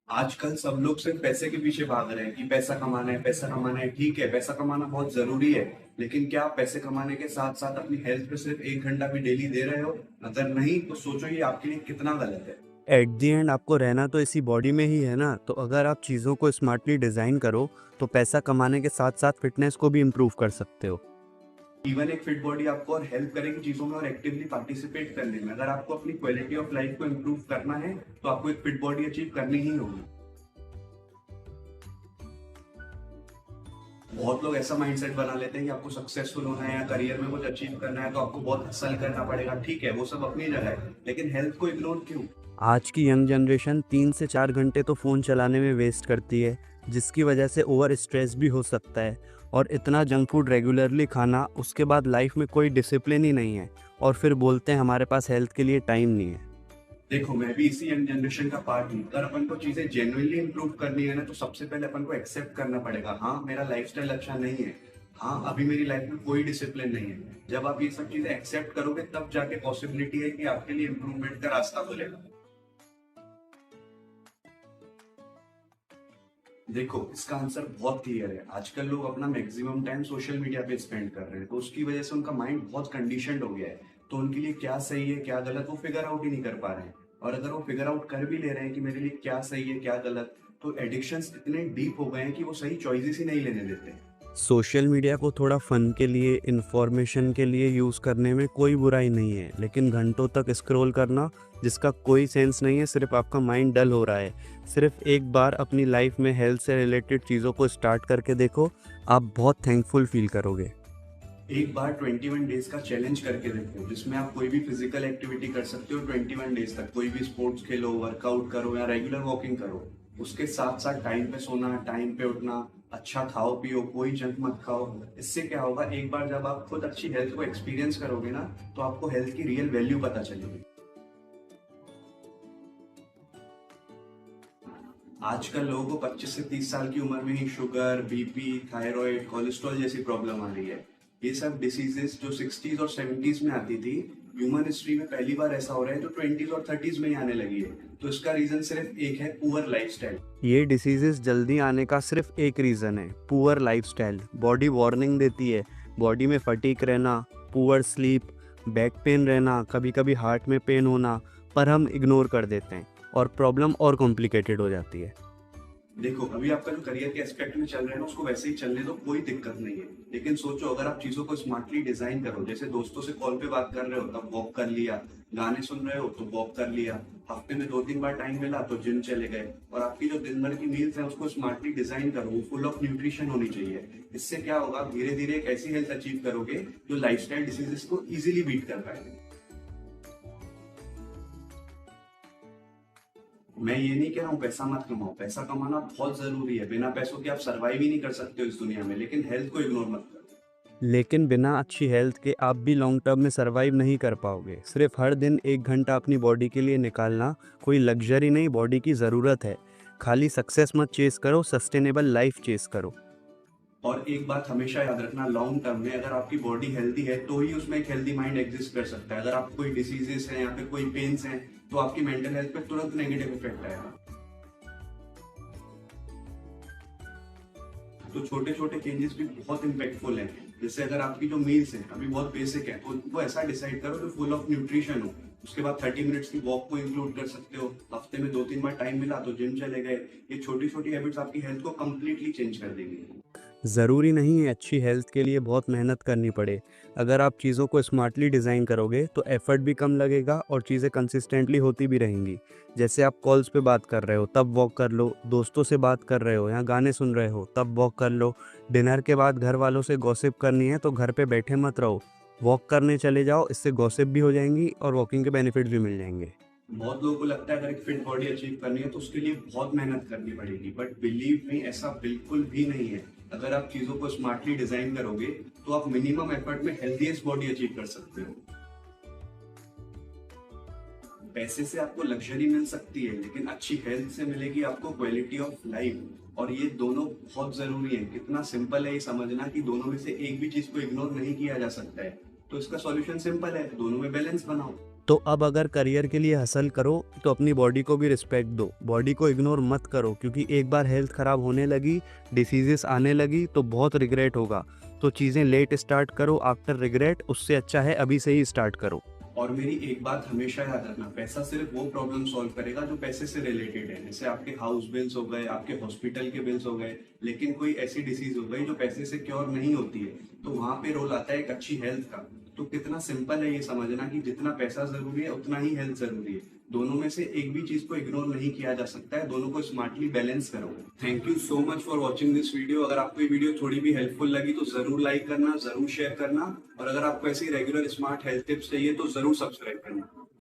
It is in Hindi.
आजकल सब लोग सिर्फ पैसे के पीछे भाग रहे हैं कि पैसा कमाना है, पैसा कमाना है। ठीक है, पैसा कमाना बहुत जरूरी है, लेकिन क्या आप पैसे कमाने के साथ साथ अपनी हेल्थ पे सिर्फ 1 घंटा भी डेली दे रहे हो? अगर नहीं तो सोचो ये आपके लिए कितना गलत है। एट दी एंड आपको रहना तो इसी बॉडी में ही है ना, तो अगर आप चीज़ों को स्मार्टली डिज़ाइन करो तो पैसा कमाने के साथ साथ फिटनेस को भी इम्प्रूव कर सकते हो। इवन एक फिट बॉडी आपको और हेल्प करेगी चीजों में और एक्टिवली पार्टिसिपेट करने में। अगर आपको अपनी क्वालिटी ऑफ लाइफ को इम्प्रूव करना है तो आपको एक फिट बॉडी अचीव करनी ही होगी। बहुत लोग ऐसा माइंडसेट बना लेते हैं कि आपको सक्सेसफुल होना है या करियर में कुछ अचीव करना है तो आपको बहुत हसल करना पड़ेगा। ठीक है, वो सब अपनी जगह है, लेकिन हेल्थ को इग्नोर क्यों? आज की यंग जनरेशन 3 से 4 घंटे तो फ़ोन चलाने में वेस्ट करती है, जिसकी वजह से ओवर स्ट्रेस भी हो सकता है। और इतना जंक फूड रेगुलरली खाना, उसके बाद लाइफ में कोई डिसिप्लिन ही नहीं है और फिर बोलते हैं हमारे पास हेल्थ के लिए टाइम नहीं है। देखो, मैं भी इसी यंग जनरेशन का पार्ट हूँ। अगर अपन को चीजें जेन्युइनली इंप्रूव करनी है ना तो सबसे पहले अपन को एक्सेप्ट करना पड़ेगा, हाँ मेरा लाइफस्टाइल अच्छा नहीं है, हाँ अभी मेरी लाइफ में कोई डिसिप्लिन नहीं है। जब आप ये सब चीजें एक्सेप्ट करोगे तब जाके पॉसिबिलिटी है कि आपके लिए इम्प्रूवमेंट का रास्ता खुलेगा। देखो, इसका आंसर बहुत क्लियर है। आजकल लोग अपना मैक्सिमम टाइम सोशल मीडिया पे स्पेंड कर रहे हैं, तो उसकी वजह से उनका माइंड बहुत कंडीशनड हो गया है। तो उनके लिए क्या सही है क्या गलत वो फिगर आउट ही नहीं कर पा रहे हैं। और अगर वो फिगर आउट कर भी ले रहे हैं कि मेरे लिए क्या सही है क्या गलत, तो एडिक्शंस इतने डीप हो गए हैं कि वो सही चॉइसेस ही नहीं लेने देते। सोशल मीडिया को थोड़ा फ़न के लिए, इन्फॉर्मेशन के लिए यूज़ करने में कोई बुराई नहीं है, लेकिन घंटों तक स्क्रॉल करना जिसका कोई सेंस नहीं है, सिर्फ आपका माइंड डल हो रहा है। सिर्फ एक बार अपनी लाइफ में हेल्थ से रिलेटेड चीज़ों को स्टार्ट करके देखो, आप बहुत थैंकफुल फील करोगे। एक बार 21 डेज का चैलेंज करके देखो, जिसमें आप कोई भी फिजिकल एक्टिविटी कर सकते हो 21 डेज तक। कोई भी स्पोर्ट्स खेलो, वर्कआउट करो या रेगुलर वॉकिंग करो। उसके साथ साथ टाइम पे सोना, टाइम पे उठना, अच्छा खाओ पियो, कोई जंक मत खाओ। इससे क्या होगा, एक बार जब आप खुद अच्छी हेल्थ को एक्सपीरियंस करोगे ना तो आपको हेल्थ की रियल वैल्यू पता चलेगी। आजकल लोगों को 25 से 30 साल की उम्र में ही शुगर, बीपी, थायराइड, कोलेस्ट्रॉल जैसी प्रॉब्लम आ रही है। ये सब डिसीजेस जो 60s और 70s में आती थी, ह्यूमन हिस्ट्री में पहली बार ऐसा हो रहा है तो 20s और 30s में ही आने लगी है। तो इसका रीजन सिर्फ एक है, पुअर लाइफस्टाइल। ये डिसीजेस जल्दी आने का सिर्फ एक रीज़न है, पुअर लाइफस्टाइल। बॉडी वार्निंग देती है, बॉडी में फटीक रहना, पुअर स्लीप, बैक पेन रहना, कभी कभी हार्ट में पेन होना, पर हम इग्नोर कर देते हैं और प्रॉब्लम और कॉम्प्लिकेटेड हो जाती है। देखो, अभी आपका जो करियर के एस्पेक्ट में चल रहा है ना उसको वैसे ही चलने दो, कोई दिक्कत नहीं है। लेकिन सोचो, अगर आप चीजों को स्मार्टली डिजाइन करो, जैसे दोस्तों से कॉल पे बात कर रहे हो तब वॉक कर लिया, गाने सुन रहे हो तो वॉक कर लिया, हफ्ते में 2-3 बार टाइम मिला तो जिम चले गए, और आपकी जो दिन भर की मील्स है उसको स्मार्टली डिजाइन करो, वो फुल ऑफ न्यूट्रिशन होनी चाहिए। इससे क्या होगा, धीरे धीरे एक ऐसी हेल्थ अचीव करोगे जो लाइफस्टाइल डिसीजेस को इजीली बीट कर पाएंगे। मैं ये नहीं कह रहा हूँ पैसा मत कमाओ, पैसा कमाना बहुत जरूरी है। बिना पैसों के आप सरवाइव ही नहीं कर सकते हो इस दुनिया में, लेकिन हेल्थ को इग्नोर मत करो। लेकिन बिना अच्छी हेल्थ के आप भी लॉन्ग टर्म में सरवाइव नहीं कर पाओगे। सिर्फ हर दिन 1 घंटा अपनी बॉडी के लिए निकालना कोई लग्जरी नहीं, बॉडी की ज़रूरत है। खाली सक्सेस मत चेस करो, सस्टेनेबल लाइफ चेस करो। और एक बात हमेशा याद रखना, लॉन्ग टर्म में अगर आपकी बॉडी हेल्दी है तो ही उसमें एक हेल्दी माइंड एग्जिस्ट कर सकता है। अगर आपको कोई डिसीजेस हैं या फिर कोई पेन्स हैं तो आपकी मेंटल हेल्थ पे तुरंत नेगेटिव इफेक्ट आएगा। तो छोटे छोटे चेंजेस भी बहुत इम्पैक्टफुल हैं। जैसे अगर आपकी जो मील्स हैं अभी बहुत बेसिक है तो उनको ऐसा डिसाइड करो जो फुल ऑफ न्यूट्रिशन हो। उसके बाद 30 मिनट्स की वॉक को इंक्लूड कर सकते हो, हफ्ते में 2-3 बार टाइम मिला तो जिम चले गए। ये छोटी छोटी हैबिट्स आपकी हेल्थ को कम्प्लीटली चेंज कर देंगी। ज़रूरी नहीं है अच्छी हेल्थ के लिए बहुत मेहनत करनी पड़े। अगर आप चीज़ों को स्मार्टली डिज़ाइन करोगे तो एफ़र्ट भी कम लगेगा और चीज़ें कंसिस्टेंटली होती भी रहेंगी। जैसे आप कॉल्स पे बात कर रहे हो तब वॉक कर लो, दोस्तों से बात कर रहे हो या गाने सुन रहे हो तब वॉक कर लो, डिनर के बाद घर वालों से गॉसिप करनी है तो घर पे बैठे मत रहो, वॉक करने चले जाओ। इससे गॉसिप भी हो जाएंगी और वॉकिंग के बेनिफिट्स भी मिल जाएंगे। बहुत लोगों को लगता है अगर एक फिट बॉडी अचीव करनी है तो उसके लिए बहुत मेहनत करनी पड़ेगी, बट बिलीव मी ऐसा बिल्कुल भी नहीं है। अगर आप चीजों को स्मार्टली डिजाइन करोगे तो आप मिनिमम एफर्ट में हेल्दीएस्ट बॉडी अचीव कर सकते हो। पैसे से आपको लग्जरी मिल सकती है, लेकिन अच्छी हेल्थ से मिलेगी आपको क्वालिटी ऑफ लाइफ, और ये दोनों बहुत जरूरी है। कितना सिंपल है ये समझना कि दोनों में से एक भी चीज को इग्नोर नहीं किया जा सकता है। तो इसका सॉल्यूशन सिंपल है, दोनों में बैलेंस बनाओ। तो अब अगर करियर के लिए हसल करो तो अपनी बॉडी को भी रिस्पेक्ट दो, बॉडी को इग्नोर मत करो, क्योंकि एक बार हेल्थ ख़राब होने लगी, डिसीजेस आने लगी तो बहुत रिग्रेट होगा। तो चीज़ें लेट स्टार्ट करो आफ्टर रिग्रेट, उससे अच्छा है अभी से ही स्टार्ट करो। और मेरी एक बात हमेशा याद रखना, पैसा सिर्फ वो प्रॉब्लम सॉल्व करेगा जो पैसे से रिलेटेड है। जैसे आपके हाउस बिल्स हो गए, आपके हॉस्पिटल के बिल्स हो गए, लेकिन कोई ऐसी डिसीज हो गई जो पैसे से क्योर नहीं होती है, तो वहां पे रोल आता है एक अच्छी हेल्थ का। तो कितना सिंपल है ये समझना कि जितना पैसा जरूरी है उतना ही हेल्थ जरूरी है। दोनों में से एक भी चीज को इग्नोर नहीं किया जा सकता है, दोनों को स्मार्टली बैलेंस करो। Thank you so much for watching this video. अगर आपको ये वीडियो थोड़ी भी हेल्पफुल लगी तो जरूर लाइक करना, जरूर शेयर करना, और अगर आपको ऐसी रेगुलर स्मार्ट हेल्थ टिप्स चाहिए तो जरूर सब्सक्राइब करना।